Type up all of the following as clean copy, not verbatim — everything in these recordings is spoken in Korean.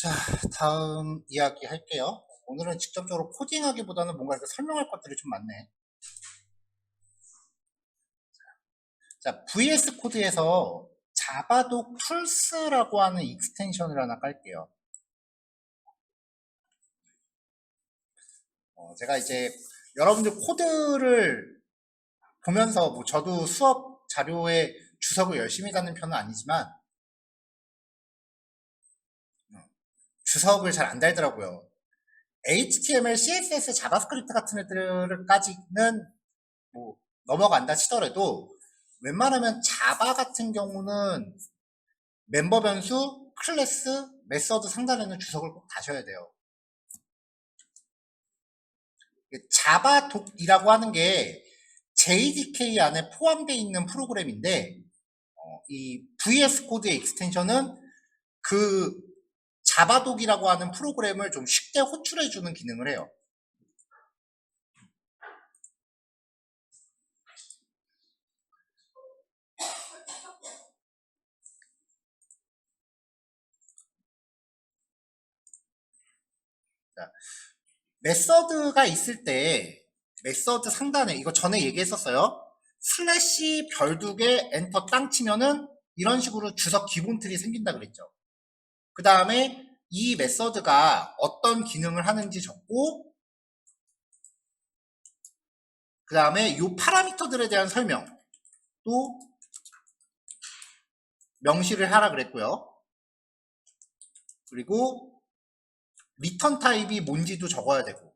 자, 다음 이야기 할게요. 오늘은 직접적으로 코딩하기보다는 뭔가 이렇게 설명할 것들이 좀 많네. 자, VS 코드에서 자바독 툴스라고 하는 익스텐션을 하나 깔게요. 제가 이제 여러분들 코드를 보면서 뭐 저도 수업 자료에 주석을 열심히 갖는 편은 아니지만 주석을 잘 안 달더라고요. HTML, CSS, 자바스크립트 같은 애들까지는 뭐 넘어간다 치더라도 웬만하면 자바 같은 경우는 멤버 변수, 클래스, 메서드 상단에는 주석을 꼭 다셔야 돼요. 자바 독이라고 하는 게 JDK 안에 포함되어 있는 프로그램인데 이 VS 코드의 익스텐션은 그 자바독이라고 하는 프로그램을 좀 쉽게 호출해주는 기능을 해요. 자, 메서드가 있을 때 메서드 상단에 이거 전에 얘기했었어요. 슬래시 별두개 엔터 땅 치면은 이런 식으로 주석 기본 틀이 생긴다 그랬죠. 그 다음에 이 메서드가 어떤 기능을 하는지 적고 그 다음에 이 파라미터들에 대한 설명 또 명시를 하라 그랬고요. 그리고 리턴 타입이 뭔지도 적어야 되고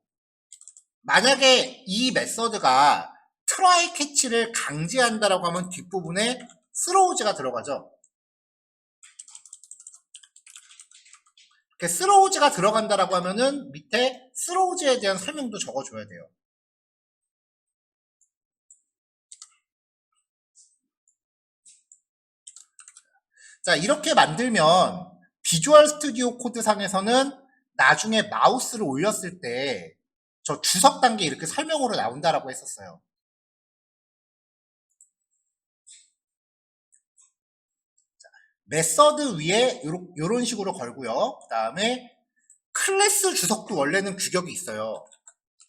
만약에 이 메서드가 트라이 캐치를 강제한다라고 하면 뒷부분에 스로우즈가 들어가죠. 스로우즈가 들어간다라고 하면은 밑에 스로우즈에 대한 설명도 적어줘야 돼요. 자, 이렇게 만들면 비주얼 스튜디오 코드 상에서는 나중에 마우스를 올렸을 때 저 주석 단계 이렇게 설명으로 나온다라고 했었어요. 메서드 위에 요런 식으로 걸고요. 그 다음에 클래스 주석도 원래는 규격이 있어요.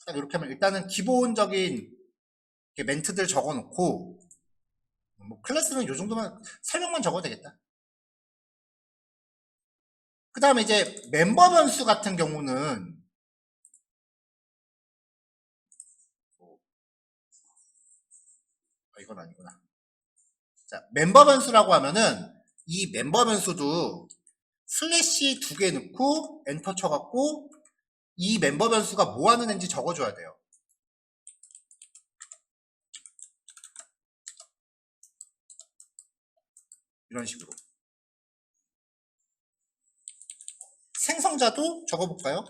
이렇게 하면 일단은 기본적인 멘트들 적어놓고 뭐 클래스는 요 정도만 설명만 적어도 되겠다. 그 다음에 이제 멤버 변수 같은 경우는 이건 아니구나. 자, 멤버 변수라고 하면은 이 멤버 변수도 슬래시 2개 넣고 엔터 쳐갖고 이 멤버 변수가 뭐 하는 애인지 적어줘야 돼요. 이런 식으로. 생성자도 적어볼까요?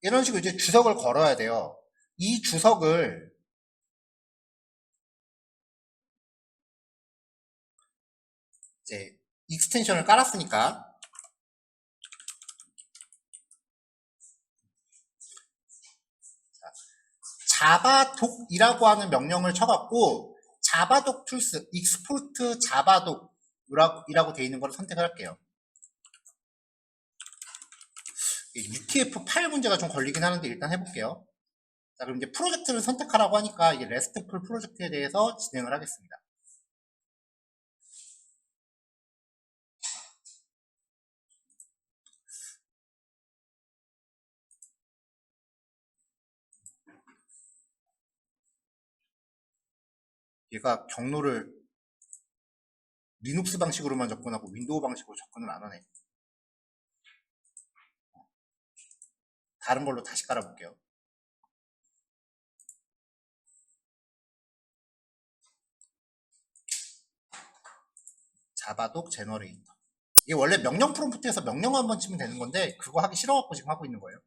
이런 식으로 이제 주석을 걸어야 돼요. 이 주석을 이제 익스텐션을 깔았으니까 자바독이라고 하는 명령을 쳐갖고 자바독 툴스 익스포트 자바독이라고 되어 있는 걸 선택을 할게요. UTF-8 문제가 좀 걸리긴 하는데 일단 해볼게요. 자, 그럼 이제 프로젝트를 선택하라고 하니까 이게 RESTful 프로젝트에 대해서 진행을 하겠습니다. 얘가 경로를 리눅스 방식으로만 접근하고 윈도우 방식으로 접근을 안 하네. 다른 걸로 다시 깔아볼게요. 자바독 제너레이터. 이게 원래 명령 프롬프트에서 명령 한번 치면 되는 건데 그거 하기 싫어갖고 지금 하고 있는 거예요.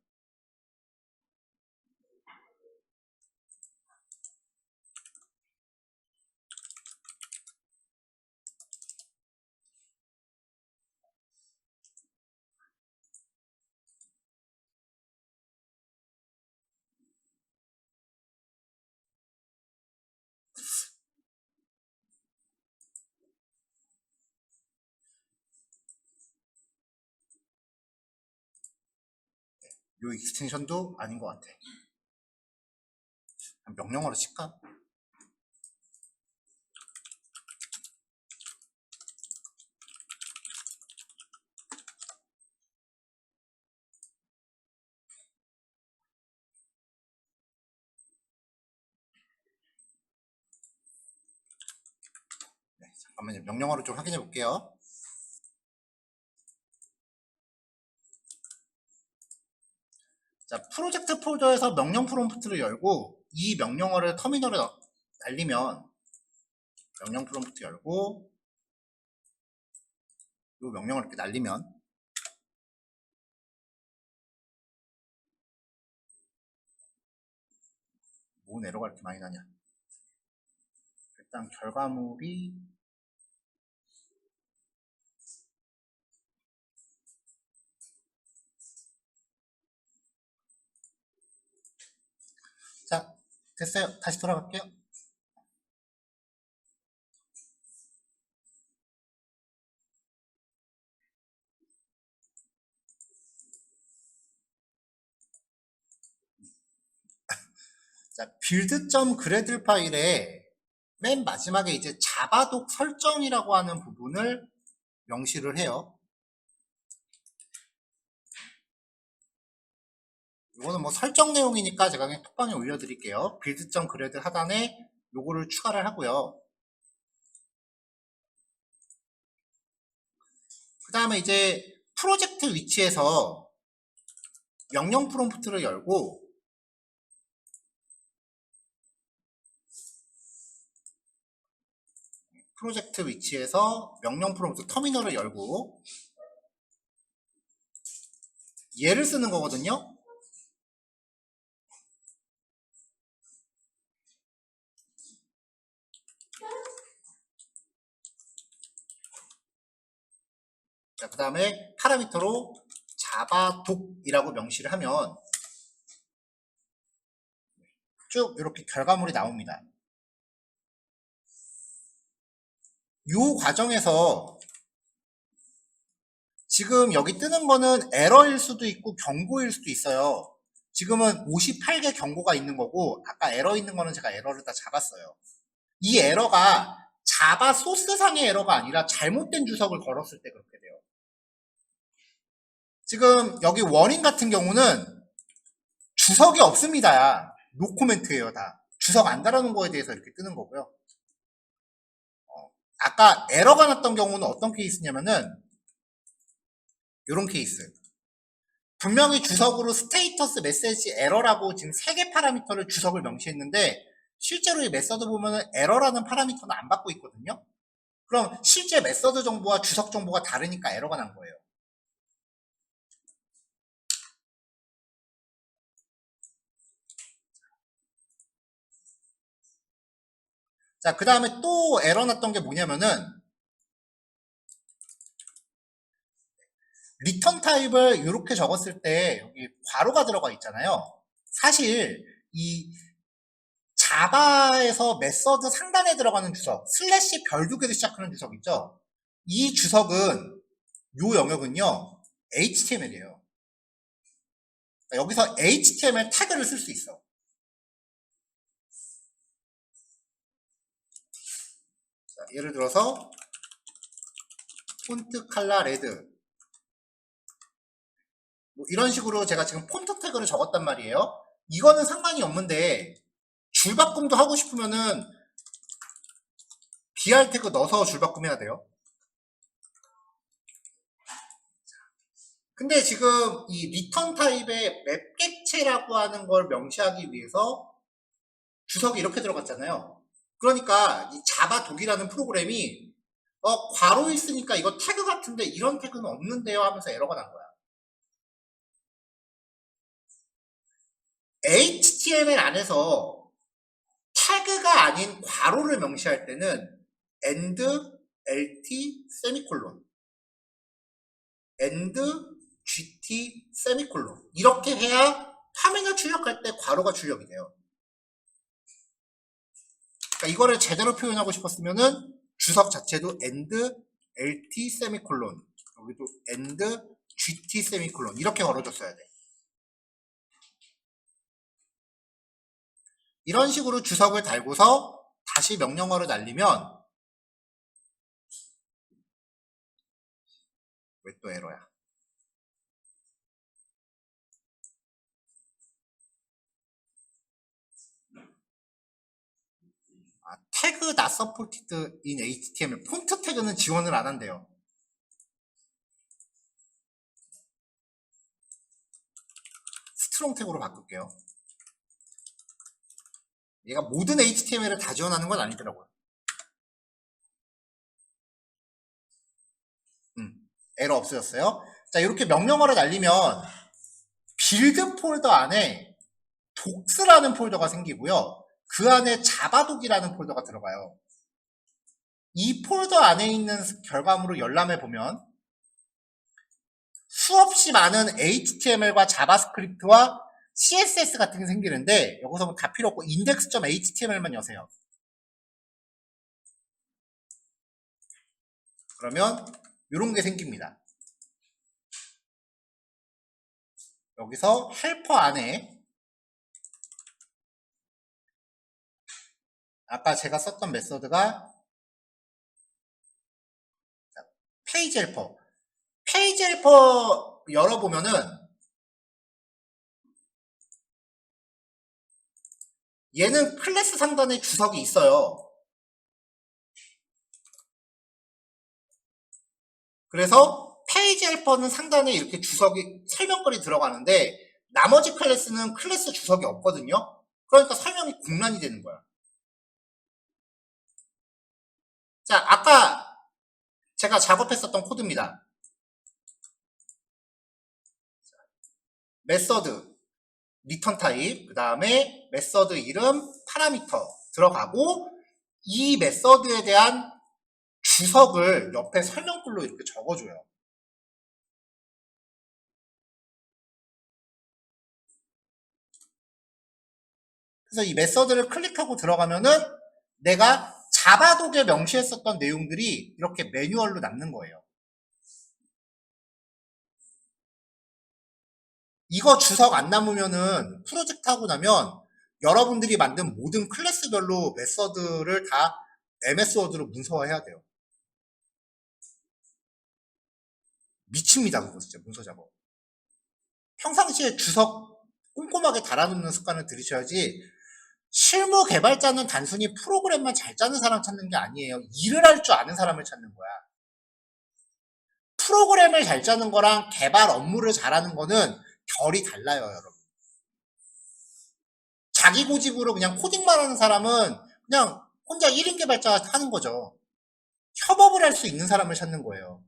익스텐션도 아닌 것 같아. 명령어로 칠까? 네, 잠깐만요. 명령어로 좀 확인해 볼게요. 자, 프로젝트 폴더에서 명령 프롬프트를 열고 이 명령어를 터미널에 날리면 명령 프롬프트 열고 이 명령어를 이렇게 날리면 뭔 에러가 이렇게 많이 나냐. 일단 결과물이 자, 됐어요. 다시 돌아갈게요. 자, build.gradle 파일에 맨 마지막에 이제 자바독 설정이라고 하는 부분을 명시를 해요. 이거는 뭐 설정 내용이니까 제가 그냥 톡방에 올려드릴게요. build.gradle 하단에 요거를 추가를 하고요. 그 다음에 이제 프로젝트 위치에서 명령 프롬프트를 열고 프로젝트 위치에서 명령 프롬프트 터미널을 열고 얘를 쓰는 거거든요. 자, 그 다음에 파라미터로 자바독이라고 명시를 하면 쭉 이렇게 결과물이 나옵니다. 이 과정에서 지금 여기 뜨는 거는 에러일 수도 있고 경고일 수도 있어요. 지금은 58개 경고가 있는 거고 아까 에러 있는 거는 제가 에러를 다 잡았어요. 이 에러가 자바 소스상의 에러가 아니라 잘못된 주석을 걸었을 때 그렇게 돼요. 지금 여기 원인 같은 경우는 주석이 없습니다. 노코멘트예요. 다 주석 안 달아놓은 거에 대해서 이렇게 뜨는 거고요. 아까 에러가 났던 경우는 어떤 케이스냐면은 이런 케이스. 분명히 주석으로 스테이터스 메시지 에러라고 지금 3개 파라미터를 주석을 명시했는데 실제로 이 메서드 보면은 에러라는 파라미터는 안 받고 있거든요. 그럼 실제 메서드 정보와 주석 정보가 다르니까 에러가 난 거예요. 자, 그 다음에 또 에러 났던 게 뭐냐면은 리턴 타입을 이렇게 적었을 때 여기 괄호가 들어가 있잖아요. 사실 이 자바에서 메서드 상단에 들어가는 주석 슬래시 별 2개로 시작하는 주석 있죠. 이 주석은 이 영역은요 HTML이에요. 여기서 HTML 태그를 쓸 수 있어. 자, 예를 들어서 폰트 칼라 레드 뭐 이런 식으로 제가 지금 폰트 태그를 적었단 말이에요. 이거는 상관이 없는데 줄바꿈도 하고 싶으면은 BR 태그 넣어서 줄바꿈 해야 돼요. 근데 지금 이 리턴 타입의 맵 객체라고 하는 걸 명시하기 위해서 주석이 이렇게 들어갔잖아요. 그러니까 이 자바 독이라는 프로그램이 괄호 있으니까 이거 태그 같은데 이런 태그는 없는데요 하면서 에러가 난 거야. HTML 안에서 태그가 아닌 괄호를 명시할 때는 end, lt, 세미콜론 end, gt, 세미콜론 이렇게 해야 화면을 출력할 때 괄호가 출력이 돼요. 그러니까 이거를 제대로 표현하고 싶었으면은 주석 자체도 end, lt, 세미콜론 여기도 end, gt, 세미콜론 이렇게 걸어줬어야 돼. 이런 식으로 주석을 달고서 다시 명령어를 날리면 왜 또 에러야? 태그 not supported in HTML 폰트 태그는 지원을 안 한대요. 스트롱 태그로 바꿀게요. 얘가 모든 HTML을 다 지원하는 건 아니더라고요. 에러 없어졌어요. 자, 이렇게 명령어를 날리면 빌드 폴더 안에 독스라는 폴더가 생기고요. 그 안에 자바독이라는 폴더가 들어가요. 이 폴더 안에 있는 결과물을 열람해 보면 수없이 많은 HTML과 자바스크립트와 CSS 같은 게 생기는데 여기서 다 필요 없고 index.html만 여세요. 그러면 이런 게 생깁니다. 여기서 헬퍼 안에 아까 제가 썼던 메서드가 페이지 헬퍼. 페이지 헬퍼 열어보면은 얘는 클래스 상단에 주석이 있어요. 그래서 페이지 헬퍼는 상단에 이렇게 주석이 설명글이 들어가는데 나머지 클래스는 클래스 주석이 없거든요. 그러니까 설명이 공란이 되는 거야. 자, 아까 제가 작업했었던 코드입니다. 메서드, 리턴 타입, 그 다음에 메서드 이름, 파라미터 들어가고 이 메서드에 대한 주석을 옆에 설명글로 이렇게 적어줘요. 그래서 이 메서드를 클릭하고 들어가면은 내가 자바독에 명시했었던 내용들이 이렇게 매뉴얼로 남는 거예요. 이거 주석 안 남으면은 프로젝트 하고 나면 여러분들이 만든 모든 클래스별로 메서드를 다 MS 워드로 문서화해야 돼요. 미칩니다, 그거 진짜 문서 작업. 평상시에 주석 꼼꼼하게 달아놓는 습관을 들이셔야지 실무 개발자는 단순히 프로그램만 잘 짜는 사람 찾는 게 아니에요. 일을 할 줄 아는 사람을 찾는 거야. 프로그램을 잘 짜는 거랑 개발 업무를 잘하는 거는 결이 달라요, 여러분. 자기 고집으로 그냥 코딩만 하는 사람은 그냥 혼자 1인 개발자 하는 거죠. 협업을 할 수 있는 사람을 찾는 거예요.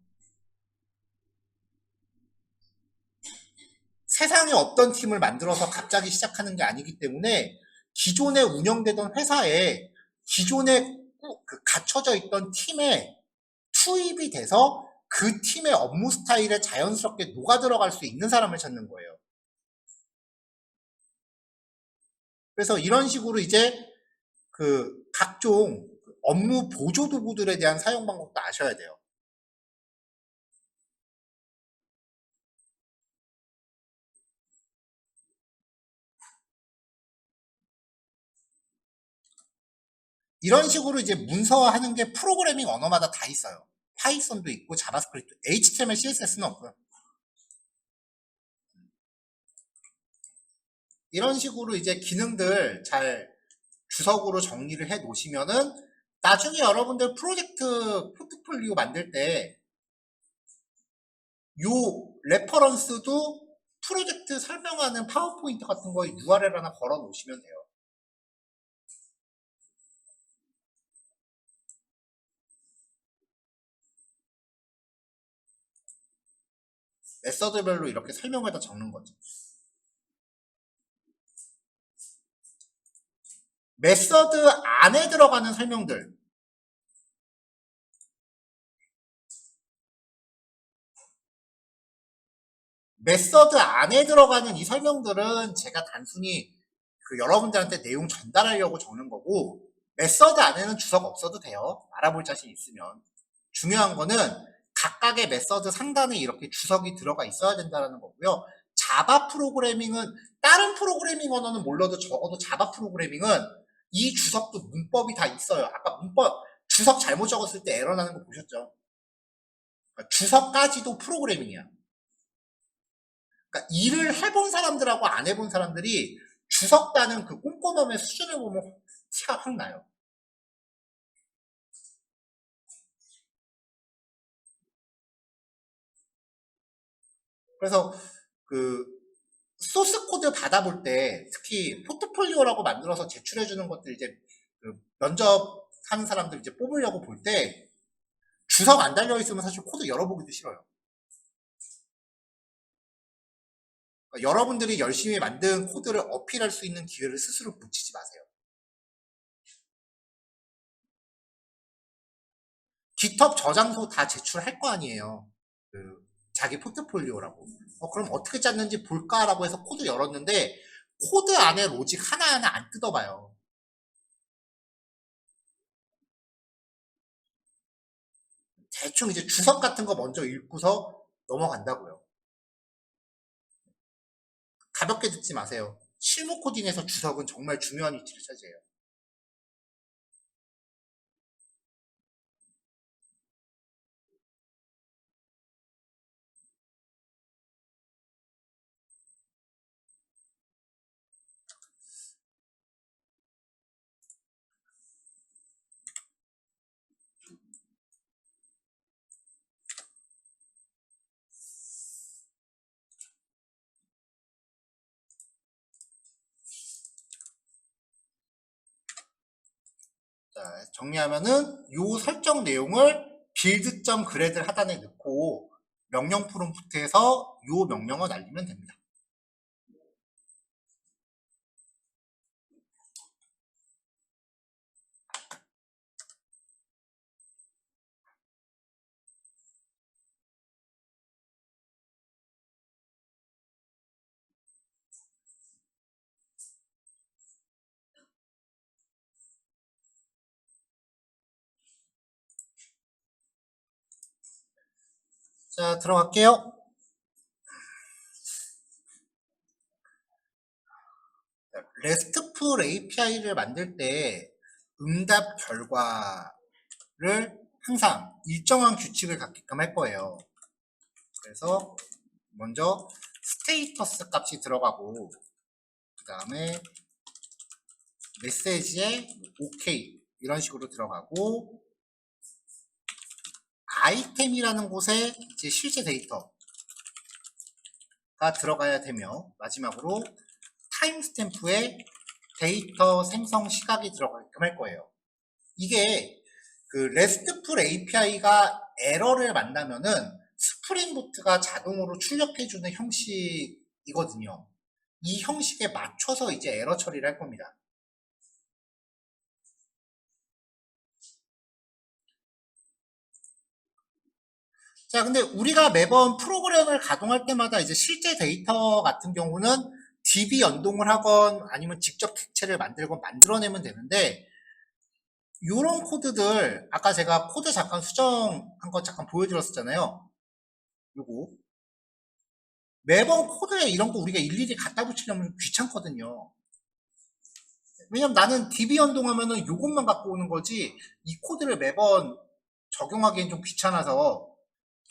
세상에 어떤 팀을 만들어서 갑자기 시작하는 게 아니기 때문에 기존에 운영되던 회사에 기존에 갖춰져 있던 팀에 투입이 돼서 그 팀의 업무 스타일에 자연스럽게 녹아 들어갈 수 있는 사람을 찾는 거예요. 그래서 이런 식으로 이제 그 각종 업무 보조 도구들에 대한 사용 방법도 아셔야 돼요. 이런 식으로 이제 문서화하는 게 프로그래밍 언어마다 다 있어요. 파이썬도 있고 자바스크립트, HTML, CSS는 없고요. 이런 식으로 이제 기능들 잘 주석으로 정리를 해 놓으시면은 나중에 여러분들 프로젝트 포트폴리오 만들 때 요 레퍼런스도 프로젝트 설명하는 파워포인트 같은 거에 URL 하나 걸어 놓으시면 돼요. 메서드별로 이렇게 설명을 다 적는 거죠. 메서드 안에 들어가는 설명들. 메서드 안에 들어가는 이 설명들은 제가 단순히 그 여러분들한테 내용 전달하려고 적는 거고 메서드 안에는 주석 없어도 돼요. 알아볼 자신 있으면. 중요한 거는 각각의 메서드 상단에 이렇게 주석이 들어가 있어야 된다는 거고요. 자바 프로그래밍은 다른 프로그래밍 언어는 몰라도 적어도 자바 프로그래밍은 이 주석도 문법이 다 있어요. 아까 문법 주석 잘못 적었을 때 에러 나는 거 보셨죠? 그러니까 주석까지도 프로그래밍이야. 그러니까 일을 해본 사람들하고 안 해본 사람들이 주석 따는 그 꼼꼼함의 수준을 보면 티가 확 나요. 그래서 그 소스 코드 받아볼 때 특히 포트폴리오라고 만들어서 제출해주는 것들 이제 그 면접 하는 사람들 이제 뽑으려고 볼 때 주석 안 달려 있으면 사실 코드 열어보기도 싫어요. 그러니까 여러분들이 열심히 만든 코드를 어필할 수 있는 기회를 스스로 놓치지 마세요. GitHub 저장소 다 제출할 거 아니에요. 그 자기 포트폴리오라고. 그럼 어떻게 짰는지 볼까라고 해서 코드 열었는데 코드 안에 로직 하나하나 안 뜯어봐요. 대충 이제 주석 같은 거 먼저 읽고서 넘어간다고요. 가볍게 듣지 마세요. 실무 코딩에서 주석은 정말 중요한 위치를 차지해요. 자, 정리하면은 요 설정 내용을 build.grad 하단에 넣고 명령 프롬프트에서 요 명령을 날리면 됩니다. 자, 들어갈게요. RESTful API를 만들 때 응답 결과를 항상 일정한 규칙을 갖게끔 할 거예요. 그래서 먼저 스테이터스 값이 들어가고 그 다음에 메시지에 OK 이런 식으로 들어가고 아이템이라는 곳에 이제 실제 데이터가 들어가야 되며 마지막으로 타임스탬프에 데이터 생성 시각이 들어가게끔 할 거예요. 이게 그 RESTful API가 에러를 만나면은 스프링 보트가 자동으로 출력해주는 형식이거든요. 이 형식에 맞춰서 이제 에러 처리를 할 겁니다. 자, 근데 우리가 매번 프로그램을 가동할 때마다 이제 실제 데이터 같은 경우는 DB 연동을 하건 아니면 직접 객체를 만들건 만들어내면 되는데 이런 코드들 아까 제가 코드 잠깐 수정한 거 잠깐 보여드렸었잖아요. 요거 매번 코드에 이런 거 우리가 일일이 갖다 붙이려면 귀찮거든요. 왜냐면 나는 DB 연동하면은 요것만 갖고 오는 거지 이 코드를 매번 적용하기엔 좀 귀찮아서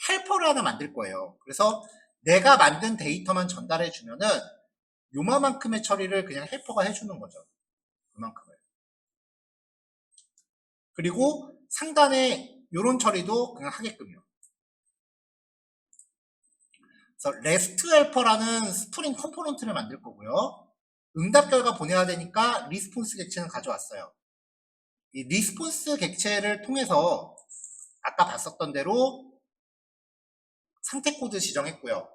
헬퍼를 하나 만들 거예요. 그래서 내가 만든 데이터만 전달해 주면은 요만큼의 처리를 그냥 헬퍼가 해주는 거죠. 요만큼을. 그리고 상단에 요런 처리도 그냥 하게끔요. 그래서 REST 헬퍼라는 스프링 컴포넌트를 만들 거고요. 응답 결과 보내야 되니까 리스폰스 객체는 가져왔어요. 이 리스폰스 객체를 통해서 아까 봤었던 대로 상태 코드 지정했고요.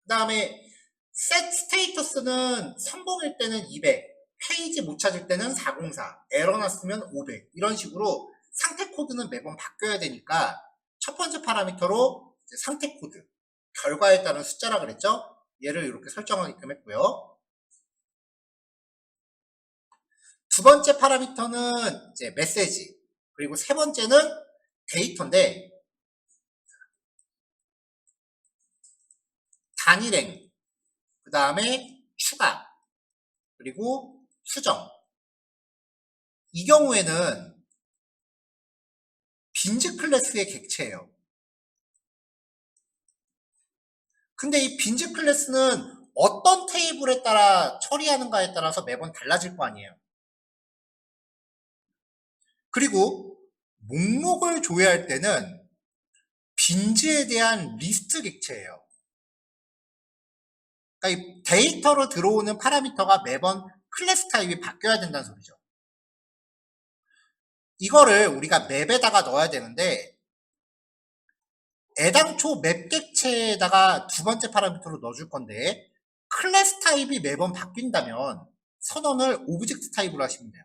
그 다음에 set status는 성공일 때는 200, 페이지 못 찾을 때는 404, 에러 났으면 500 이런 식으로 상태 코드는 매번 바뀌어야 되니까 첫 번째 파라미터로 상태 코드 결과에 따른 숫자라 그랬죠? 얘를 이렇게 설정하게끔 했고요. 두 번째 파라미터는 이제 메시지 그리고 세 번째는 데이터인데 단일행 그 그 다음에 추가, 그리고 수정. 이 경우에는 빈즈 클래스의 객체예요. 근데 이 빈즈 클래스는 어떤 테이블에 따라 처리하는가에 따라서 매번 달라질 거 아니에요. 그리고 목록을 조회할 때는 빈즈에 대한 리스트 객체예요. 그러니까 이 데이터로 들어오는 파라미터가 매번 클래스 타입이 바뀌어야 된다는 소리죠. 이거를 우리가 맵에다가 넣어야 되는데 애당초 맵 객체에다가 두 번째 파라미터로 넣어줄 건데 클래스 타입이 매번 바뀐다면 선언을 오브젝트 타입으로 하시면 돼요.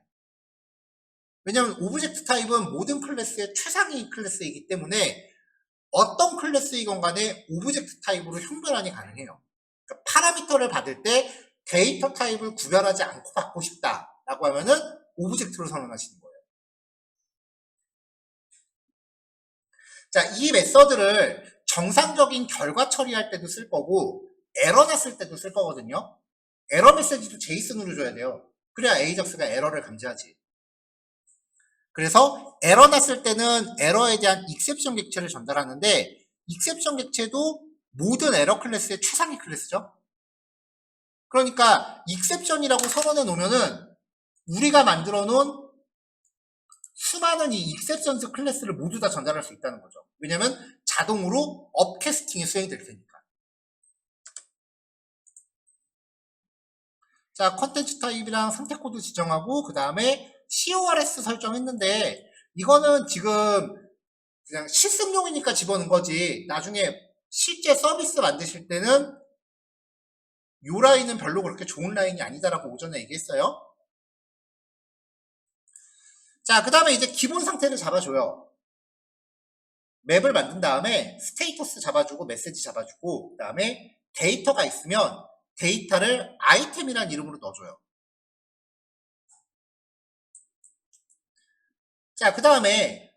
왜냐하면 오브젝트 타입은 모든 클래스의 최상위 클래스이기 때문에 어떤 클래스이건 간에 오브젝트 타입으로 형별환이 가능해요. 그러니까 파라미터를 받을 때 데이터 타입을 구별하지 않고 받고 싶다라고 하면은 오브젝트로 선언하시는 거예요. 자, 이 메서드를 정상적인 결과 처리할 때도 쓸 거고 에러 났을 때도 쓸 거거든요. 에러 메시지도 제이슨으로 줘야 돼요. 그래야 에이적스가 에러를 감지하지. 그래서 에러 났을 때는 에러에 대한 익셉션 객체를 전달하는데 익셉션 객체도 모든 에러 클래스의 최상위 클래스죠. 그러니까 익셉션이라고 선언해 놓으면은 우리가 만들어 놓은 수많은 이 익셉션스 클래스를 모두 다 전달할 수 있다는 거죠. 왜냐면 자동으로 업캐스팅이 수행이 될 테니까. 자, 컨텐츠 타입이랑 상태 코드 지정하고 그 다음에 CORS 설정했는데 이거는 지금 그냥 실습용이니까 집어넣은 거지 나중에 실제 서비스 만드실 때는 요 라인은 별로 그렇게 좋은 라인이 아니다라고 오전에 얘기했어요. 자, 그 다음에 이제 기본 상태를 잡아줘요. 맵을 만든 다음에 스테이터스 잡아주고 메시지 잡아주고 그 다음에 데이터가 있으면 데이터를 아이템이라는 이름으로 넣어줘요. 자, 그 다음에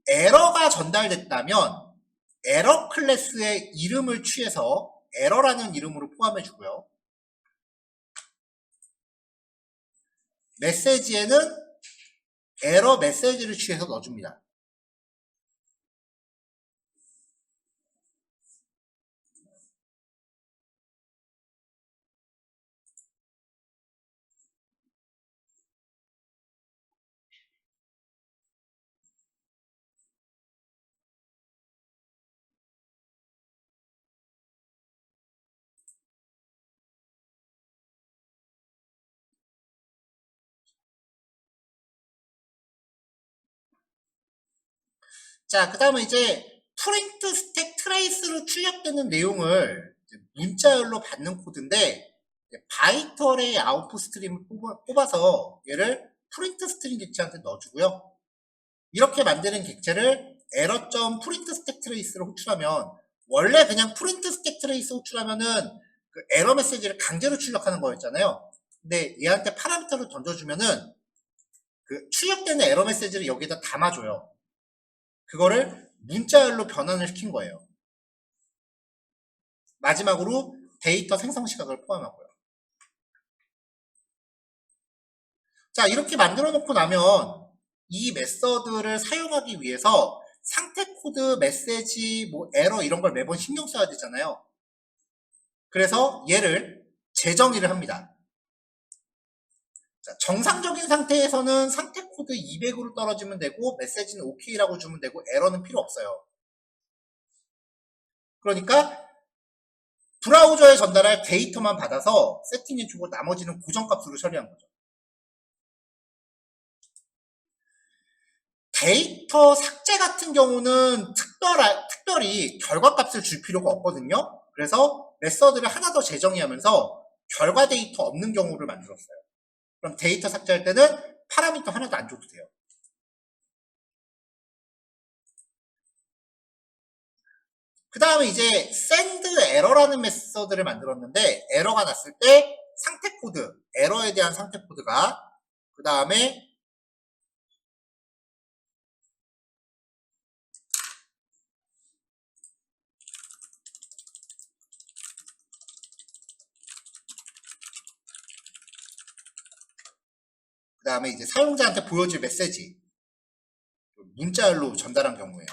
에러가 전달됐다면 에러 클래스의 이름을 취해서 에러라는 이름으로 포함해 주고요. 메시지에는 에러 메시지를 취해서 넣어줍니다. 자, 그 다음에 이제 프린트 스택 트레이스로 출력되는 내용을 문자열로 받는 코드인데 바이터의 아웃풋 스트림을 뽑아서 얘를 프린트 스트링 객체한테 넣어주고요. 이렇게 만드는 객체를 에러.프린트 스택 트레이스로 호출하면 원래 그냥 프린트 스택 트레이스 호출하면은 그 에러 메시지를 강제로 출력하는 거였잖아요. 근데 얘한테 파라미터를 던져주면은 그 출력되는 에러 메시지를 여기다 담아줘요. 그거를 문자열로 변환을 시킨 거예요. 마지막으로 데이터 생성 시각을 포함하고요. 자, 이렇게 만들어 놓고 나면 이 메서드를 사용하기 위해서 상태 코드, 메시지, 뭐 에러 이런 걸 매번 신경 써야 되잖아요. 그래서 얘를 재정의를 합니다. 자, 정상적인 상태에서는 상태 코드 200으로 떨어지면 되고 메시지는 OK라고 주면 되고 에러는 필요 없어요. 그러니까 브라우저에 전달할 데이터만 받아서 세팅해주고 나머지는 고정값으로 처리한 거죠. 데이터 삭제 같은 경우는 특별히 결과값을 줄 필요가 없거든요. 그래서 메서드를 하나 더 재정의하면서 결과 데이터 없는 경우를 만들었어요. 그럼 데이터 삭제할 때는 파라미터 하나도 안 줘도 돼요. 그 다음에 이제 send error라는 메서드를 만들었는데 에러가 났을 때 상태 코드, 에러에 대한 상태 코드가 그 다음에 그 다음에 이제 사용자한테 보여줄 메시지, 문자열로 전달한 경우에요.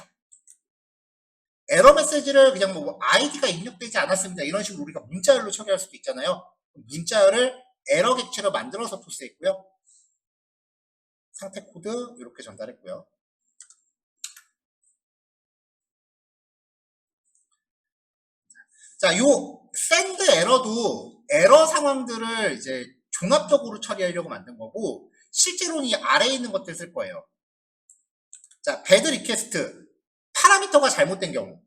에러 메시지를 그냥 뭐 아이디가 입력되지 않았습니다, 이런 식으로 우리가 문자열로 처리할 수도 있잖아요. 문자열을 에러 객체로 만들어서 토스했고요. 상태 코드 이렇게 전달했고요. 자, 요 send 에러도 에러 상황들을 이제 종합적으로 처리하려고 만든 거고, 실제로는 이 아래에 있는 것들 쓸 거예요. 자, 배드 리퀘스트 파라미터가 잘못된 경우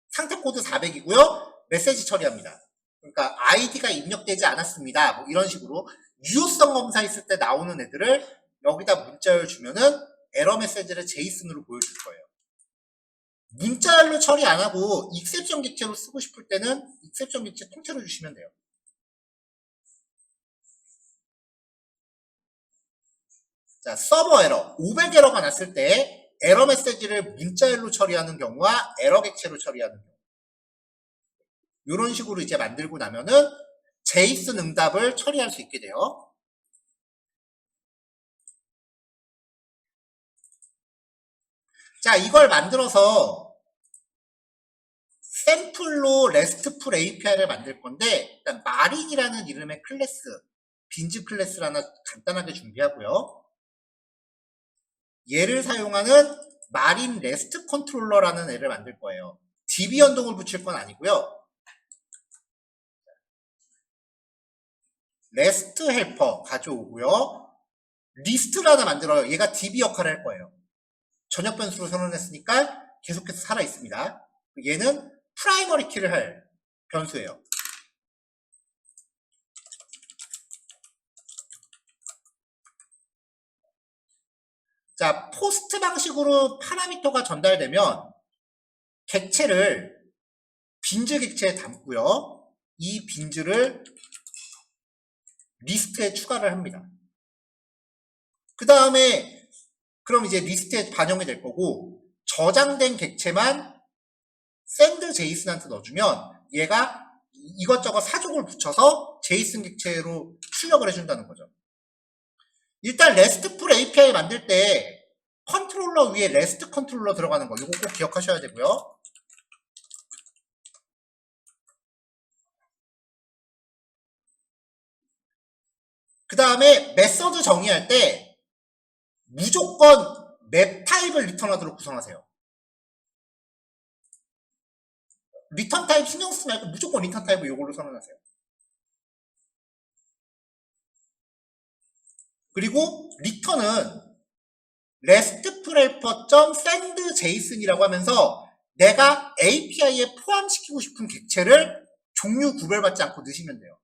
상태 코드 400이고요. 메시지 처리합니다. 그러니까 아이디가 입력되지 않았습니다, 뭐 이런 식으로 유효성 검사했을 때 나오는 애들을 여기다 문자열 주면은 에러 메시지를 제이슨으로 보여줄 거예요. 문자열로 처리 안 하고 익셉션 객체로 쓰고 싶을 때는 익셉션 객체 통째로 주시면 돼요. 자, 서버 에러 500 에러가 났을 때 에러 메시지를 문자열로 처리하는 경우와 에러 객체로 처리하는 경우, 이런 식으로 이제 만들고 나면은 제이슨 응답을 처리할 수 있게 돼요. 자, 이걸 만들어서 샘플로 레스트풀 API를 만들 건데, 일단 마린이라는 이름의 클래스, 빈즈 클래스를 하나 간단하게 준비하고요. 얘를 사용하는 마린 레스트 컨트롤러라는 애를 만들 거예요. DB 연동을 붙일 건 아니고요. 레스트 헬퍼 가져오고요. 리스트를 하나 만들어요. 얘가 DB 역할을 할 거예요. 전역 변수로 선언했으니까 계속해서 살아 있습니다. 얘는 프라이머리 키를 할 변수예요. 자, 포스트 방식으로 파라미터가 전달되면 객체를 빈즈 객체에 담고요. 이 빈즈를 리스트에 추가를 합니다. 그 다음에 그럼 이제 리스트에 반영이 될 거고, 저장된 객체만 send 제이슨한테 넣어주면 얘가 이것저것 사족을 붙여서 제이슨 객체로 출력을 해준다는 거죠. 일단 레스트풀 API 만들 때 컨트롤러 위에 레스트 컨트롤러 들어가는 거, 이거 꼭 기억하셔야 되고요. 그 다음에 메서드 정의할 때 무조건 맵 타입을 리턴하도록 구성하세요. 리턴 타입 신경 쓰지 말고 무조건 리턴 타입을 이걸로 선언하세요. 그리고 리턴은 restful.send json이라고 하면서 내가 API에 포함시키고 싶은 객체를 종류 구별받지 않고 넣으시면 돼요.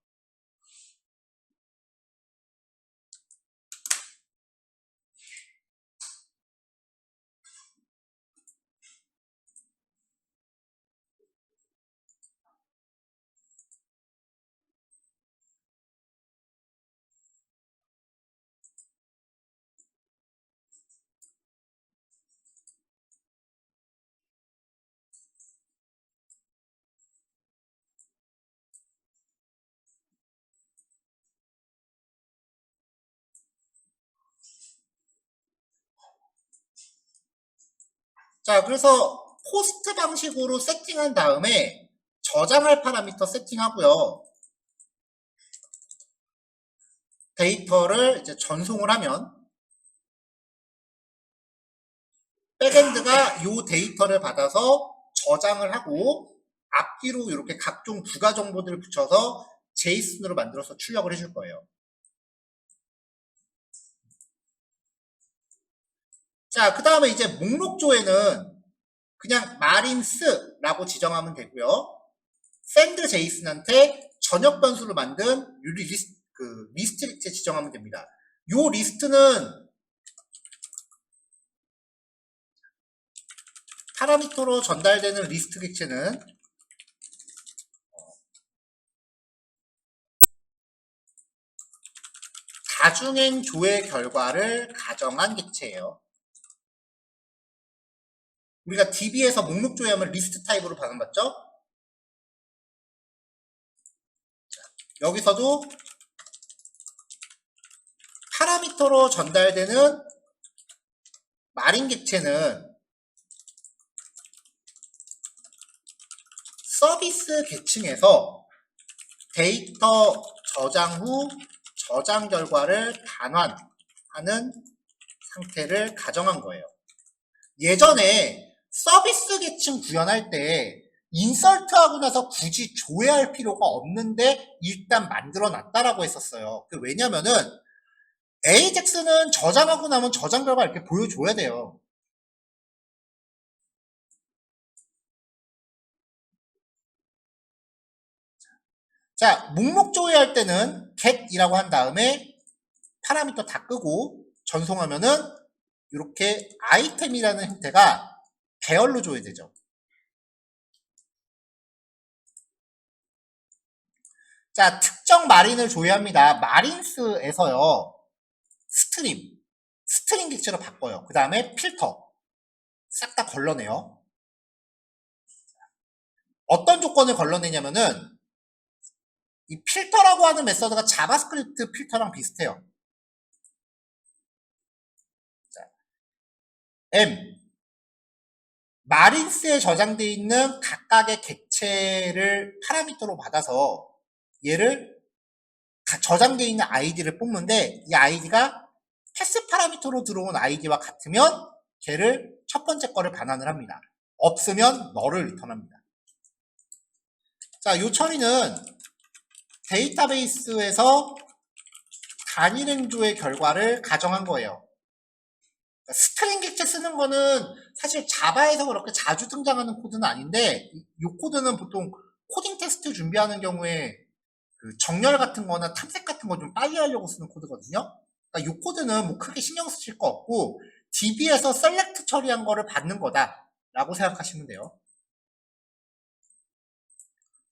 자, 그래서 호스트 방식으로 세팅한 다음에 저장할 파라미터 세팅하고요. 데이터를 이제 전송을 하면 백엔드가 이 데이터를 받아서 저장을 하고 앞뒤로 이렇게 각종 부가 정보들을 붙여서 제이슨으로 만들어서 출력을 해줄 거예요. 자, 그 다음에 이제 목록조에는 그냥 마린스라고 지정하면 되고요. send 제이슨한테 전역 변수로 만든 리스트 객체 지정하면 됩니다. 요 리스트는 파라미터로 전달되는 리스트 객체는 다중행 조회 결과를 가정한 객체예요. 우리가 DB에서 목록 조회하면 리스트 타입으로 반응받죠? 여기서도 파라미터로 전달되는 마린 객체는 서비스 계층에서 데이터 저장 후 저장 결과를 반환하는 상태를 가정한 거예요. 예전에 서비스 계층 구현할 때 인설트하고 나서 굳이 조회할 필요가 없는데 일단 만들어 놨다라고 했었어요. 왜냐면은 AJAX는 저장하고 나면 저장 결과 이렇게 보여줘야 돼요. 자, 목록 조회할 때는 get이라고 한 다음에 파라미터 다 끄고 전송하면은 이렇게 아이템이라는 형태가 배열로 조회되죠. 자, 특정 마린을 조회합니다. 마린스에서요, 스트림 객체로 바꿔요. 그 다음에 필터 싹 다 걸러내요. 어떤 조건을 걸러내냐면은 이 필터라고 하는 메서드가 자바스크립트 필터랑 비슷해요. 자, M 마린스에 저장되어 있는 각각의 객체를 파라미터로 받아서 얘를 저장되어 있는 아이디를 뽑는데 이 아이디가 패스 파라미터로 들어온 아이디와 같으면 걔를 첫 번째 거를 반환을 합니다. 없으면 너를 리턴합니다. 자, 요 처리는 데이터베이스에서 단일 행조의 결과를 가정한 거예요. 스트링 객체 쓰는 거는 사실 자바에서 그렇게 자주 등장하는 코드는 아닌데 이 코드는 보통 코딩 테스트 준비하는 경우에 그 정렬 같은 거나 탐색 같은 거 좀 빨리 하려고 쓰는 코드거든요. 그러니까 이 코드는 뭐 크게 신경 쓰실 거 없고 DB에서 셀렉트 처리한 거를 받는 거다라고 생각하시면 돼요.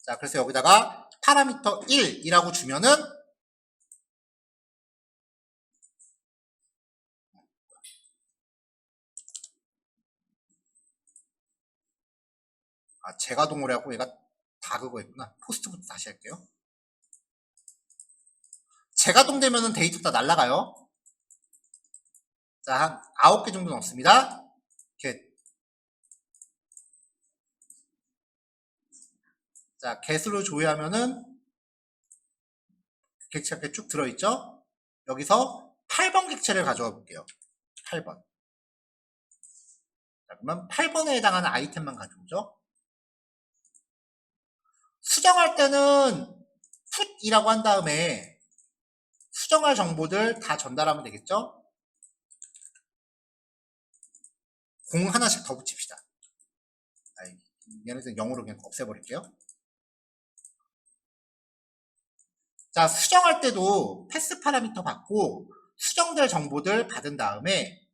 자, 그래서 여기다가 파라미터 1이라고 주면은 제가 동물하고 얘가 다 그거였구나. 포스트부터 다시 할게요. 제가동 되면은 데이터 다 날라가요. 자, 한 9개 정도 넣습니다. get. 자, get으로 조회하면은 객체가 이렇게 쭉 들어있죠? 여기서 8번 객체를 가져와 볼게요. 8번. 자, 그러면 8번에 해당하는 아이템만 가져오죠. 수정할 때는 put이라고 한 다음에 수정할 정보들 다 전달하면 되겠죠? 공 하나씩 더 붙입시다. 얘네들 0으로 그냥 없애버릴게요. 자, 수정할 때도 패스 파라미터 받고 수정될 정보들 받은 다음에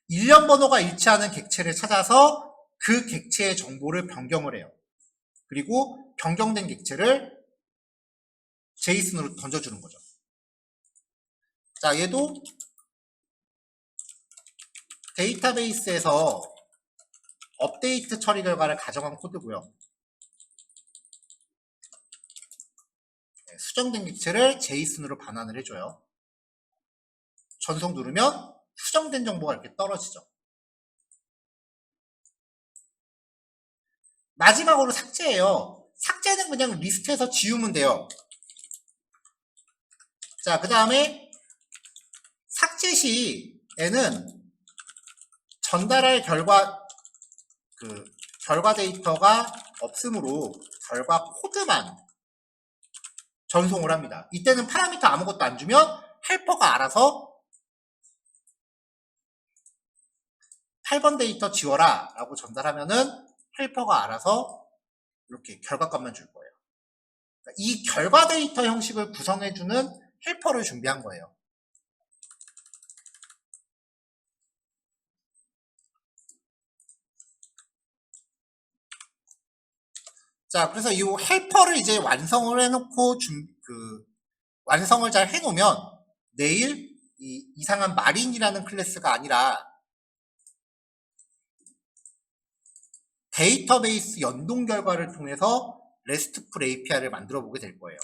일련 번호가 일치하는 객체를 찾아서 그 객체의 정보를 변경을 해요. 그리고 변경된 객체를 제이슨으로 던져주는 거죠. 자, 얘도 데이터베이스에서 업데이트 처리 결과를 가정한 코드고요. 수정된 객체를 제이슨으로 반환을 해줘요. 전송 누르면 수정된 정보가 이렇게 떨어지죠. 마지막으로 삭제예요. 삭제는 그냥 리스트에서 지우면 돼요. 자, 그 다음에 삭제 시에는 전달할 결과 데이터가 없으므로 결과 코드만 전송을 합니다. 이때는 파라미터 아무것도 안 주면 헬퍼가 알아서 8번 데이터 지워라 라고 전달하면은 헬퍼가 알아서 이렇게 결과값만 줄 거예요. 이 결과 데이터 형식을 구성해주는 헬퍼를 준비한 거예요. 자, 그래서 이 헬퍼를 이제 완성을 해놓고 완성을 잘 해놓으면 내일 이 이상한 마린이라는 클래스가 아니라 데이터베이스 연동 결과를 통해서 RESTful API를 만들어 보게 될 거예요.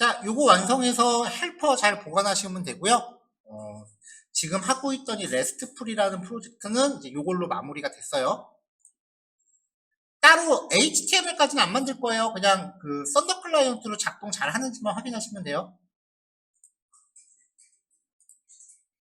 자, 요거 완성해서 헬퍼 잘 보관하시면 되고요. 지금 하고 있던 이 레스트풀이라는 프로젝트는 이제 요걸로 마무리가 됐어요. 따로 HTML까지는 안 만들 거예요. 그냥 그 썬더 클라이언트로 작동 잘 하는지만 확인하시면 돼요.